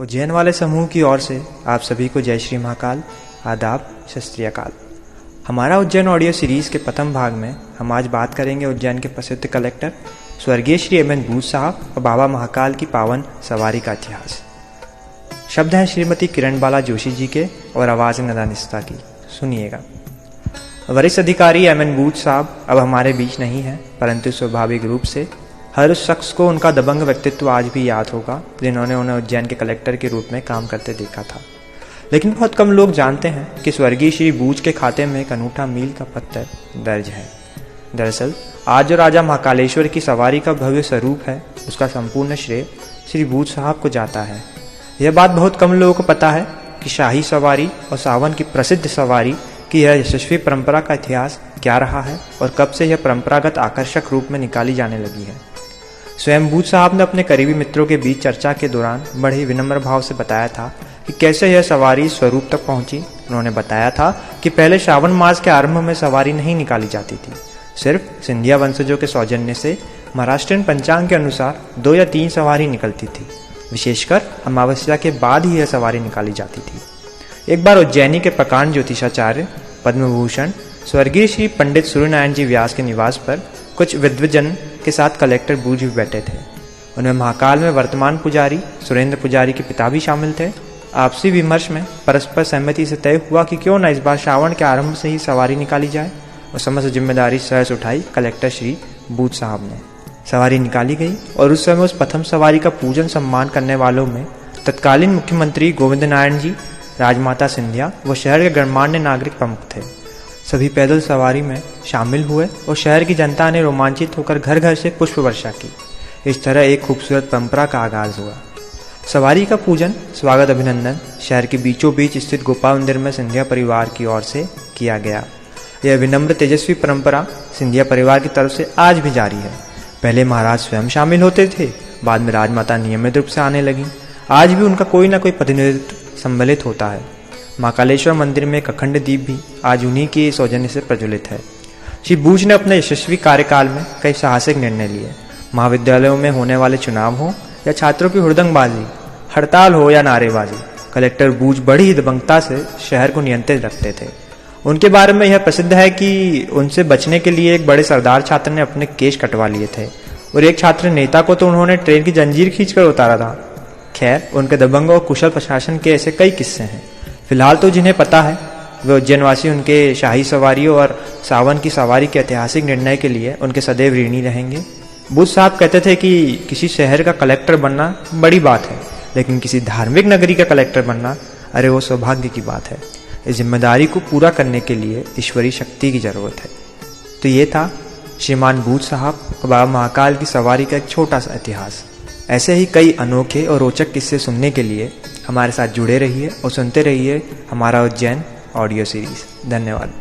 उज्जैन वाले समूह की ओर से आप सभी को जय श्री महाकाल, आदाब, सत श्री अकाल। हमारा उज्जैन ऑडियो सीरीज़ के प्रथम भाग में हम आज बात करेंगे उज्जैन के प्रसिद्ध कलेक्टर स्वर्गीय श्री एम.एन. बूच साहब और बाबा महाकाल की पावन सवारी का इतिहास। शब्द हैं श्रीमती किरण बाला जोशी जी के और आवाज़ नदा निस्ता की। सुनिएगा। वरिष्ठ अधिकारी एम.एन. बूच साहब अब हमारे बीच नहीं हैं, परंतु स्वाभाविक रूप से हर उस शख्स को उनका दबंग व्यक्तित्व आज भी याद होगा जिन्होंने उन्हें उज्जैन के कलेक्टर के रूप में काम करते देखा था। लेकिन बहुत कम लोग जानते हैं कि स्वर्गीय श्री बूच के खाते में एक अनूठा मील का पत्थर दर्ज है। दरअसल आज जो राजा महाकालेश्वर की सवारी का भव्य स्वरूप है, उसका संपूर्ण श्रेय श्री बूच साहब को जाता है। यह बात बहुत कम लोगों को पता है कि शाही सवारी और सावन की प्रसिद्ध सवारी की यह यशस्वी परंपरा का इतिहास क्या रहा है और कब से यह परंपरागत आकर्षक रूप में निकाली जाने लगी है। स्वयं बूच साहब ने अपने करीबी मित्रों के बीच चर्चा के दौरान बड़े ही विनम्र भाव से बताया था कि कैसे यह सवारी स्वरूप तक पहुंची। उन्होंने बताया था कि पहले श्रावण मास के आरंभ में सवारी नहीं निकाली जाती थी। सिर्फ सिंधिया वंशजों के सौजन्य से महाराष्ट्रीयन पंचांग के अनुसार 2 या 3 सवारी निकलती थी। विशेषकर अमावस्या के बाद ही यह सवारी निकाली जाती थी। एक बार उज्जैनी के प्रकांड ज्योतिषाचार्य पद्मभूषण स्वर्गीय श्री पंडित सूर्यनारायण जी व्यास के निवास पर कुछ विद्वजन के साथ कलेक्टर बूच भी बैठे थे। उनमें महाकाल में वर्तमान पुजारी सुरेंद्र पुजारी के पिता भी शामिल थे। आपसी विमर्श में परस्पर सहमति से तय हुआ कि क्यों न इस बार श्रावण के आरंभ से ही सवारी निकाली जाए और समस्त जिम्मेदारी सहज उठाई कलेक्टर श्री बूच साहब ने। सवारी निकाली गई और उस समय उस प्रथम सवारी का पूजन सम्मान करने वालों में तत्कालीन मुख्यमंत्री गोविंद नारायण जी, राजमाता सिंधिया व शहर के गणमान्य नागरिक प्रमुख थे। सभी पैदल सवारी में शामिल हुए और शहर की जनता ने रोमांचित होकर घर घर से पुष्प वर्षा की। इस तरह एक खूबसूरत परंपरा का आगाज हुआ। सवारी का पूजन स्वागत अभिनंदन शहर के बीचों बीच स्थित गोपाल मंदिर में सिंधिया परिवार की ओर से किया गया। यह विनम्र तेजस्वी परंपरा सिंधिया परिवार की तरफ से आज भी जारी है। पहले महाराज स्वयं शामिल होते थे, बाद में राजमाता नियमित रूप से आने लगी। आज भी उनका कोई ना कोई प्रतिनिधित्व सम्मिलित होता है। महाकालेश्वर मंदिर में एक अखंड दीप भी आज उन्हीं के सौजन्य से प्रज्वलित है। श्री बूच ने अपने यशस्वी कार्यकाल में कई साहसिक निर्णय लिए। महाविद्यालयों में होने वाले चुनाव हो या छात्रों की हुड़दंगबाजी, हड़ताल हो या नारेबाजी, कलेक्टर बूच बड़ी ही दबंगता से शहर को नियंत्रित रखते थे। उनके बारे में यह प्रसिद्ध है कि उनसे बचने के लिए एक बड़े सरदार छात्र ने अपने केश कटवा लिए थे और एक छात्र नेता को तो उन्होंने ट्रेन की जंजीर खींचकर उतारा था। खैर, उनके दबंग और कुशल प्रशासन के ऐसे कई किस्से हैं। फिलहाल तो जिन्हें पता है वे उज्जैनवासी उनके शाही सवारियों और सावन की सवारी के ऐतिहासिक निर्णय के लिए उनके सदैव ऋणी रहेंगे। बूच साहब कहते थे कि किसी शहर का कलेक्टर बनना बड़ी बात है, लेकिन किसी धार्मिक नगरी का कलेक्टर बनना, अरे वो सौभाग्य की बात है। इस जिम्मेदारी को पूरा करने के लिए ईश्वरीय शक्ति की जरूरत है। तो ये था श्रीमान बूच साहब और बाबा महाकाल की सवारी का एक छोटा सा इतिहास। ऐसे ही कई अनोखे और रोचक किस्से सुनने के लिए हमारे साथ जुड़े रहिए और सुनते रहिए हमारा उज्जैन ऑडियो सीरीज। धन्यवाद।